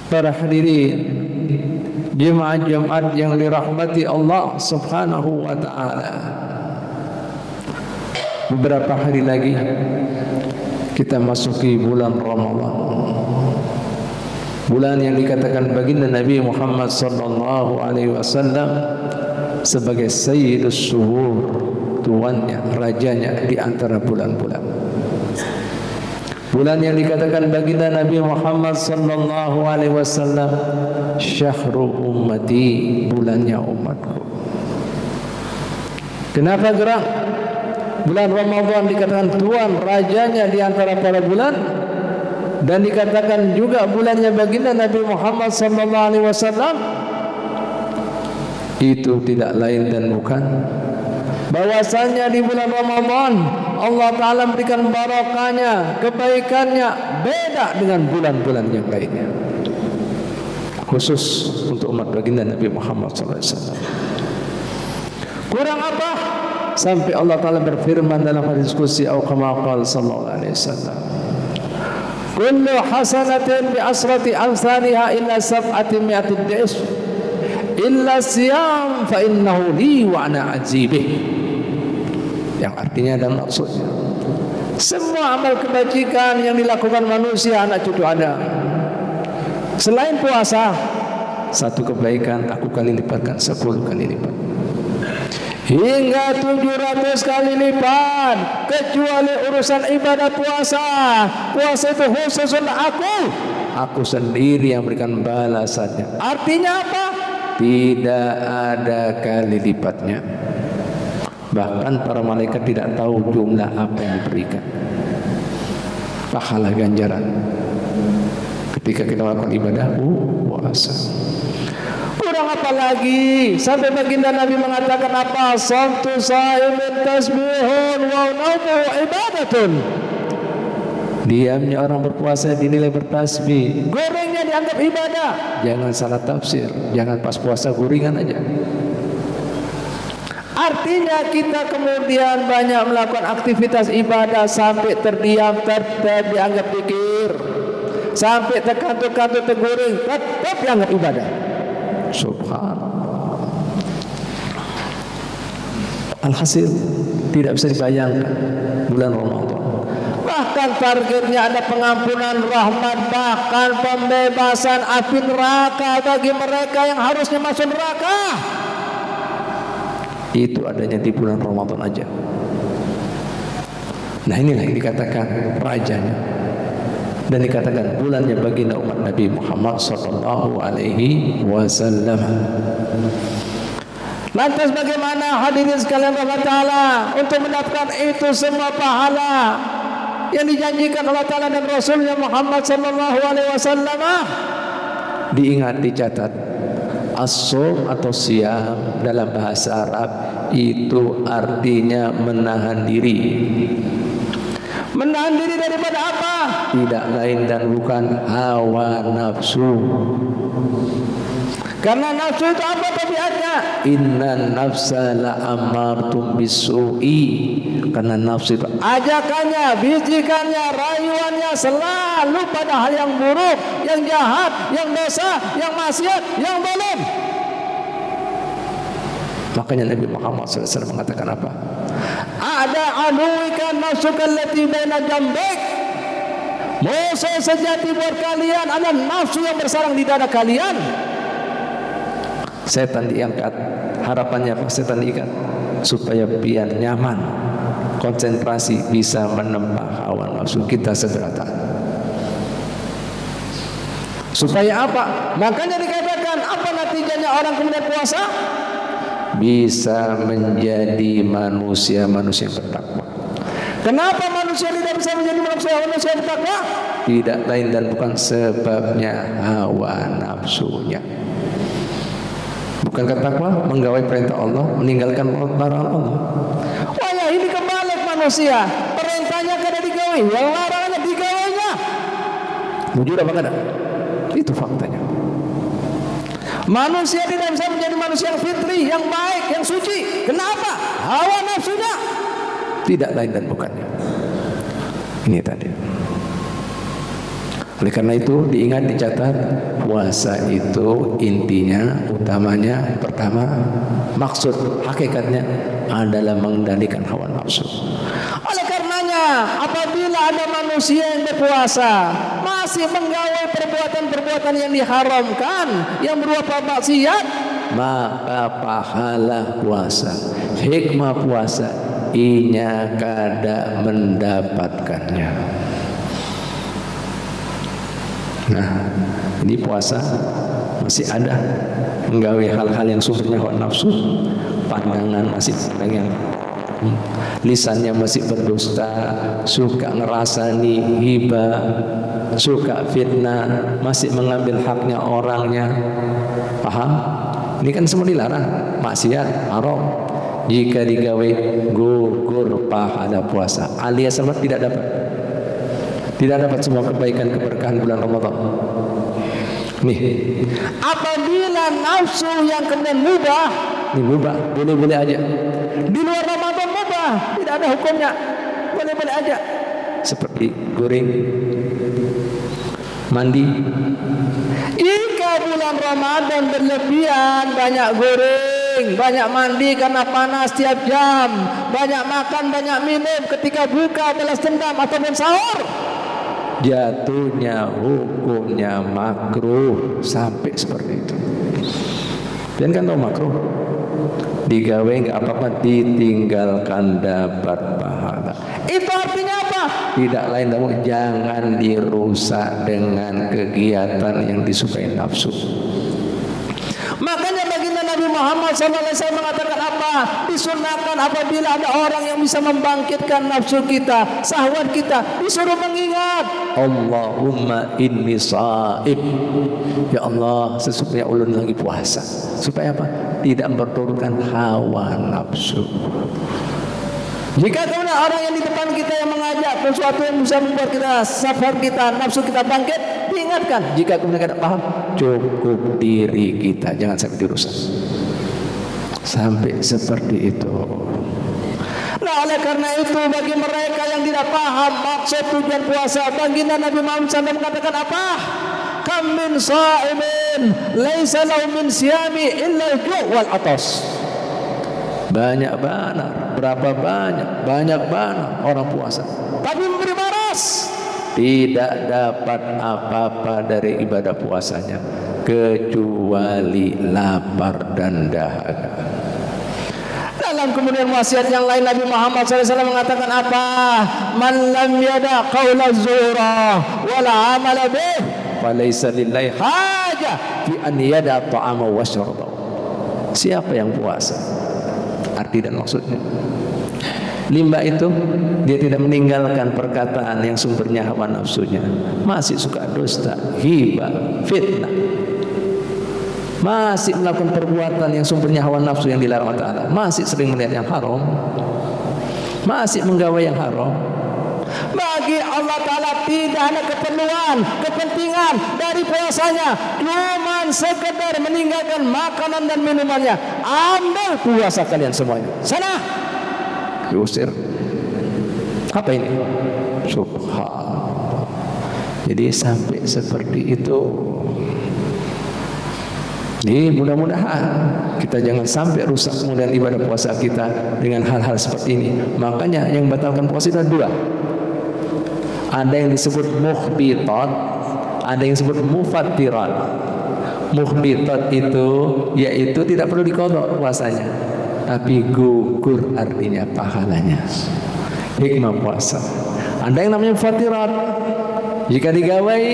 Para hadirin jemaah Jumat yang dirahmati Allah Subhanahu wa taala. Beberapa hari lagi kita masuki bulan Ramadan. Bulan yang dikatakan baginda Nabi Muhammad sallallahu alaihi wasallam sebagai Sayyidus Syuhur, tuannya, rajanya di antara bulan-bulan. Bulan yang dikatakan baginda Nabi Muhammad sallallahu alaihi wasallam Syahrul Ummati, bulannya umatku. Kenapa gerak? Bulan Ramadan dikatakan tuan, rajanya di antara para bulan, dan dikatakan juga bulannya baginda Nabi Muhammad sallallahu alaihi wasallam. Itu tidak lain dan bukan bahwasanya di bulan Ramadan Allah Ta'ala memberikan barakahnya, kebaikannya beda dengan bulan-bulan yang lainnya, khusus untuk umat baginda Nabi Muhammad SAW. Kurang apa? Sampai Allah Ta'ala berfirman dalam hadis qudsi atau kama qala sallallahu alaihi wasallam, kullu hasanatin bi asrati amsalha illa sab'ati mi'atid di'is illa siyam fa innahu li wa ana ajibih. Yang artinya dan maksudnya, semua amal kebajikan yang dilakukan manusia anak cucu Adam selain puasa, satu kebaikan aku kali lipatkan 10 kali lipat hingga 700 kali lipat, kecuali urusan ibadah puasa. Puasa itu khusus untuk aku sendiri yang berikan balasannya. Artinya apa? Tidak ada kali lipatnya. Bahkan para malaikat tidak tahu jumlah apa yang diberikan pahala ganjaran ketika kita melakukan ibadah puasa. Kurang apa lagi? Sampai baginda Nabi mengatakan apa? Shamtu sha'imin tasbihun wa naumu ibadatun. Diamnya orang berpuasa dinilai bertasbih, gorengnya dianggap ibadah. Jangan salah tafsir, jangan pas puasa gorengan aja. Artinya kita kemudian banyak melakukan aktivitas ibadah sampai terdiam, dianggap zikir, sampai terkantuk-kantuk tergoreng, tetap dianggap ibadah. Subhanallah. Alhasil tidak bisa dibayangkan bulan Ramadan. Bahkan targetnya ada pengampunan rahmat, bahkan pembebasan api neraka bagi mereka yang harusnya masuk neraka. Itu adanya di bulan Ramadan aja. Nah inilah yang dikatakan rajanya, dan dikatakan bulannya baginda umat Nabi Muhammad sallallahu alaihi wasallam. Lantas bagaimana hadirin sekalian rahmat Ta'ala untuk mendapatkan itu semua pahala yang dijanjikan Allah Ta'ala dan Rasulnya Muhammad sallallahu alaihi wasallam? Diingat, dicatat, as-shaum atau siyam dalam bahasa Arab itu artinya menahan diri. Menahan diri daripada apa? Tidak lain dan bukan hawa nafsu. Karena nafsu itu apa tabiatnya? Inna nafsa la amartum bisu'i. Karena nafsu itu ajakannya, bisikannya, rayuannya selalu pada hal yang buruk, yang jahat, yang dosa, yang maksiat, yang zalim. Makanya Nabi Muhammad SAW mengatakan apa? Ada aduika nafsuka allati baina jambik. Musuh sejati buat kalian adalah nafsu yang bersarang di dada kalian. Setan diangkat, harapannya apa? Setan diikat supaya biar nyaman, konsentrasi, bisa menembak hawa nafsu kita segera taat. Supaya apa? Makanya dikatakan apa natijanya orang kemudian puasa? Bisa menjadi manusia-manusia yang bertakwa. Kenapa manusia tidak bisa menjadi manusia yang bertakwa? Tidak lain dan bukan sebabnya hawa nafsunya. Bukankah takwa menggawai perintah Allah, meninggalkan larangan Allah? Wah ya, ini kebalik manusia. Perintahnya kada digawi, yang larangannya digawainya. Jujur apa kada? Itu faktanya. Manusia tidak bisa menjadi manusia yang fitri, yang baik, yang suci. Kenapa? Hawa nafsunya. Tidak lain dan bukannya. Ini tadi. Oleh karena itu diingat, dicatat, puasa itu intinya, utamanya, pertama, maksud hakikatnya adalah mengendalikan hawa nafsu. Oleh karenanya apabila ada manusia yang berpuasa masih menggawe perbuatan-perbuatan yang diharamkan, yang berupa maksiat, maka pahala puasa, hikmah puasa, inya kada mendapatkannya. Nah, ini puasa masih ada menggawe hal-hal yang sumbernya hawa nafsu, pandangan masih yang lisannya masih berdusta, suka ngerasani hibah, suka fitnah, masih mengambil haknya orangnya. Paham? Ini kan semua dilarang, maksiat, haram. Jika digawe gugur pahala puasa, alias sama tidak dapat semua kebaikan keberkahan bulan Ramadan. Nih, apabila nafsu yang kemudian mubah, ini mubah, boleh-boleh aja. Di luar Ramadan mubah, tidak ada hukumnya, boleh-boleh aja. Seperti goreng, mandi. Jika bulan Ramadan berlebihan, banyak goreng, banyak mandi karena panas tiap jam, banyak makan, banyak minum ketika buka, balas dendam ataupun sahur, jatuhnya hukumnya makruh sampai seperti itu. Dan kan tahu makruh, digawe nggak apa-apa, ditinggalkan dapat pahala. Itu artinya apa? Tidak lain namun jangan dirusak dengan kegiatan yang disukai nafsu. Makanya baginda Nabi Muhammad SAW mengatakan apa? Disunahkan apabila ada orang yang bisa membangkitkan nafsu kita, syahwat kita, disuruh mengingat, Allahumma inni sha'im. Ya Allah, sesungguhnya ulun lagi puasa. Supaya apa? Tidak memperturutkan hawa nafsu. Jika kemudian orang yang di depan kita yang mengajak sesuatu yang bisa membuat kita, safar kita, nafsu kita bangkit, diingatkan. Jika kemudian tidak paham, cukup diri kita, jangan sampai dirusak. Sampai seperti itu. Nah, oleh karena itu bagi mereka yang tidak paham maksud tujuan puasa, baginda Nabi Muhammad SAW mengatakan apa? Kam min sha'imin laisa lahu min siyami illa al-ju' wal atas. Banyak banget, berapa banyak banget orang puasa, tapi memberi baras, tidak dapat apa-apa dari ibadah puasanya kecuali lapar dan dahaga. Dalam kemudian wasiat yang lain Nabi Muhammad SAW mengatakan apa? Man lam yada qawla zura wala amala bih falaysa lillahi haja fi an yada ta'ama wa syarba. Siapa yang puasa? Arti dan maksudnya, limba itu dia tidak meninggalkan perkataan yang sumbernya hawa nafsunya, masih suka dusta, hibah, fitnah, masih melakukan perbuatan yang sumbernya hawa nafsu yang dilarang Allah Ta'ala, masih sering melihat yang haram, masih menggawe yang haram. Bagi Allah Ta'ala tidak ada keperluan, kepentingan dari puasanya, cuma sekedar meninggalkan makanan dan minumannya. Ambil puasa kalian semuanya, sana diusir. Apa ini? Subhanallah. Jadi sampai seperti itu. Jadi mudah-mudahan kita jangan sampai rusak kemudian ibadah puasa kita dengan hal-hal seperti ini. Makanya yang batalkan puasa itu ada dua. Ada yang disebut mukhbitat, ada yang disebut mufattirat. Mukhbitat itu yaitu tidak perlu diqadha puasanya, tapi gugur artinya pahalanya. Hikmah puasa. Ada yang namanya mufattirat. Jika digawai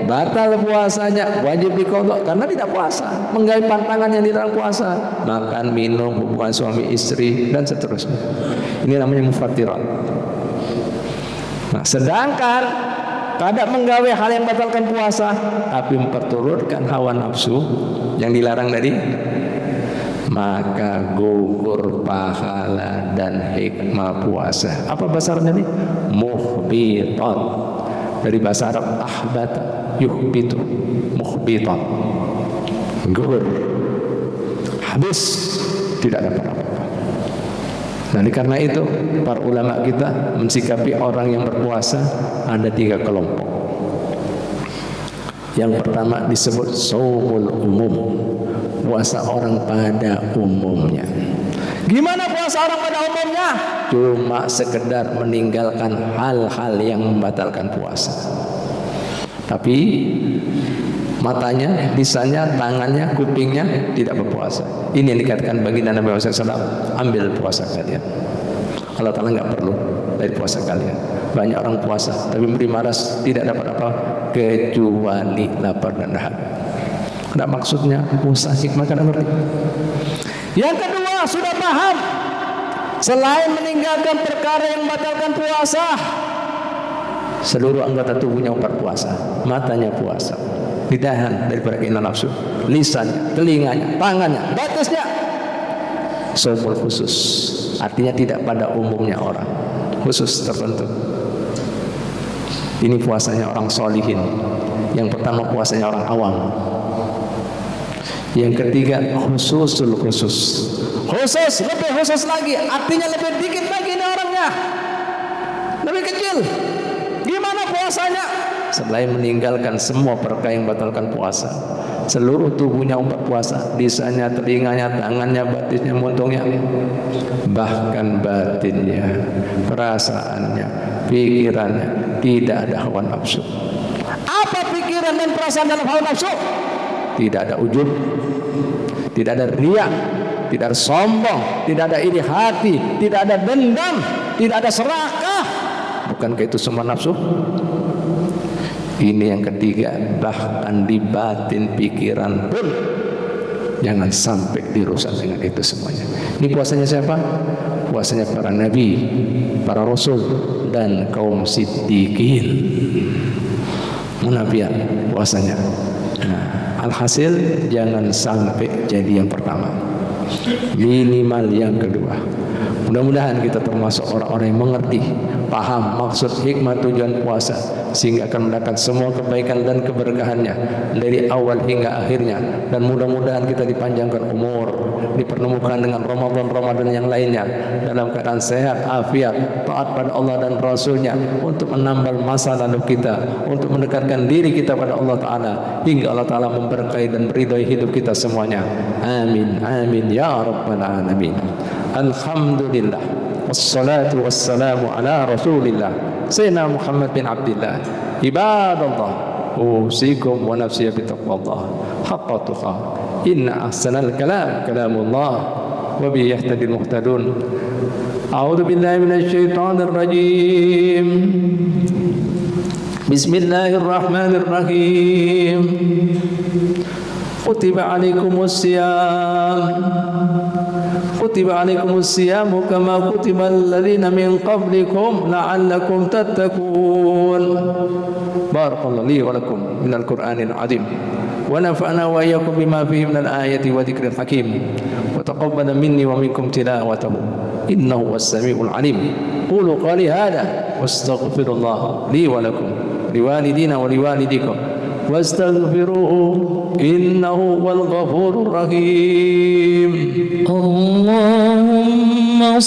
batal puasanya, wajib diqadha karena tidak puasa, menggawe pantangan yang dilarang puasa, makan, minum, hubungan suami istri dan seterusnya. Ini namanya mufattirat. Nah, sedangkan tidak menggawe hal yang batalkan puasa, tapi memperturutkan hawa nafsu yang dilarang tadi, maka gugur pahala dan hikmah puasa. Apa bahasa Arabnya nih? Muhbitat. Dari bahasa Arab ahbata, yuhbitu, muhbitat. Gugur, habis, tidak dapat apa-apa. Nah, karena itu para ulama kita mensikapi orang yang berpuasa ada 3 kelompok. Yang pertama disebut shaumul umum, puasa orang pada umumnya. Gimana puasa orang pada umumnya? Cuma sekedar meninggalkan hal-hal yang membatalkan puasa. Tapi matanya, lisannya, tangannya, kupingnya tidak berpuasa. Ini yang dikatakan baginda Nabi Muhammad SAW, ambil puasa kalian. Allah Ta'ala nggak perlu dari puasa kalian. Banyak orang puasa tapi beri maras, tidak dapat apa kecuali lapar dan dahaga. Tidak maksudnya usaha hikmah kan ngerti. Yang kedua, sudah paham, selain meninggalkan perkara yang membatalkan puasa, seluruh anggota tubuhnya berpuasa. Matanya puasa, ditahan daripada keinginan nafsu, lisannya, telinganya, tangannya, batasnya shaumul khusus, artinya tidak pada umumnya orang, khusus tertentu. Ini puasanya orang solihin. Yang pertama puasanya orang awam. Yang ketiga khususul khusus. Khusus, lebih khusus lagi, artinya lebih dikit lagi ini orangnya, lebih kecil. Gimana puasanya? Selain meninggalkan semua perkara yang membatalkan puasa, seluruh tubuhnya berpuasa, lisannya, telinganya, tangannya, batinnya, muntungnya, bahkan batinnya, perasaannya, pikirannya, tidak ada hawa nafsu. Apa pikiran dan perasaan dalam hawa nafsu? Tidak ada ujub, tidak ada riya, tidak ada sombong, tidak ada iri hati, tidak ada dendam, tidak ada serakah. Bukankah itu semua nafsu? Ini yang ketiga, bahkan di batin pikiran pun jangan sampai dirusak dengan itu semuanya. Ini puasanya siapa? Puasanya para nabi, para rasul, dan kaum siddiqin. Munafiat puasanya. Nah, alhasil jangan sampai jadi yang pertama, minimal yang kedua. Mudah-mudahan kita termasuk orang-orang yang mengerti, paham maksud hikmah tujuan puasa, sehingga akan mendapat semua kebaikan dan keberkahannya dari awal hingga akhirnya. Dan mudah-mudahan kita dipanjangkan umur, dipertemukan dengan Ramadan yang lainnya dalam keadaan sehat, afiat, taat pada Allah dan Rasulnya, untuk menambal masa lalu kita, untuk mendekatkan diri kita pada Allah Ta'ala, hingga Allah Ta'ala memberkahi dan meridhai hidup kita semuanya. Amin, amin ya rabbal alamin. Alhamdulillah, wassalatu wassalamu ala rasulillah Sayyidina Muhammad bin Abdillah. Ibadallah, usikum wa nafsiya bitaqwallah haqqa tuqah. Inna ahsanal kalam kalamullah wa bihi yahtadil muhtadun. A'udzu billahi minasy syaithanir rajim. Bismillahirrahmanirrahim. Kutiba alaikumus siyamu kama kutiba alladhina min qablikum la'allakum tattaqun. Barakallahu li wa lakum minal Qur'anil azim wa nafa'na wa iyyakum bima fihi minal ayati wa dzikril hakim wa taqabbala minni wa minkum tilawatahu innahu was-sami'ul alim. Qulu qali hadha wastaghfirullah li wa lakum liwalidina wa liwalidikum wastaghfiruhu innahu wal ghafurur rahim. Allahumma